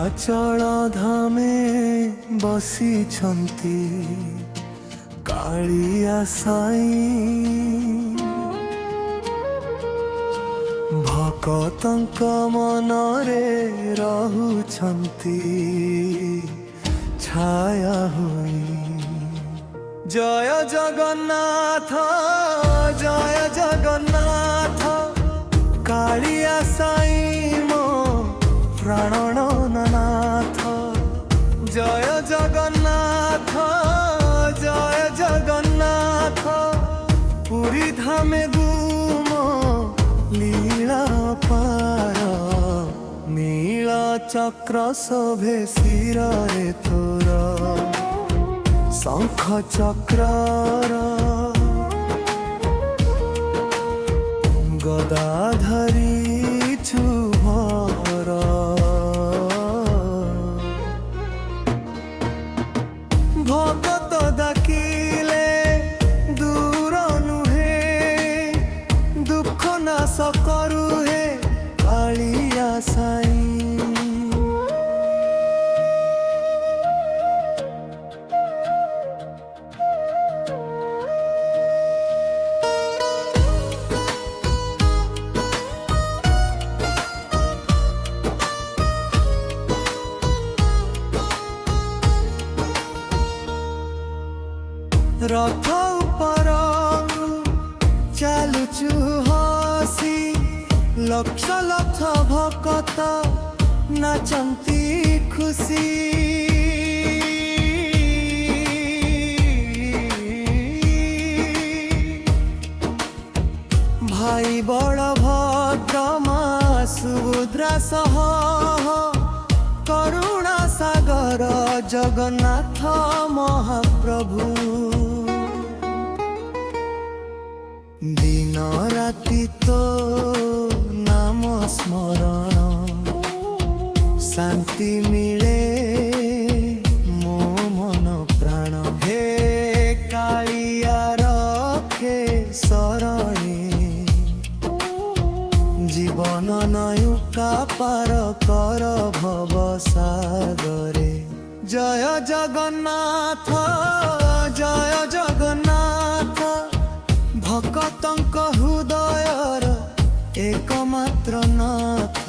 नीलाचल धामे बसिछन्ति कालिया साई भक्तंक मनरे रहुछन्ति छाया होई। जय जगन्नाथ जय जगन्नाथ कालिया साई मो प्राणनाथ। जय जगन्नाथ जय जगन्नाथ पुरी धामे गुम लीला पार। नीला चक्र शोभे शिरे तोर शंख चक्र गदा धरिछु भर। भगत डाकिले दूर नुहे दुख नाश करू हे कालिया साई। रथ उपर चलुचु हसी लक्ष लक्ष भक्त नाचंती खुशी। भाई बलभद्र मां सुभद्रा सह करुणा सागर जगन्नाथ महाप्रभु। दिन राति तो नाम स्मरण शांति मिले मो मन प्राण। हे कालिया रखे शरणे जीवन नौका पार कर भव सागरे। जय जगन्नाथ जय जगन्नाथ भक्तंक हृदयर एकमात्र नाथ।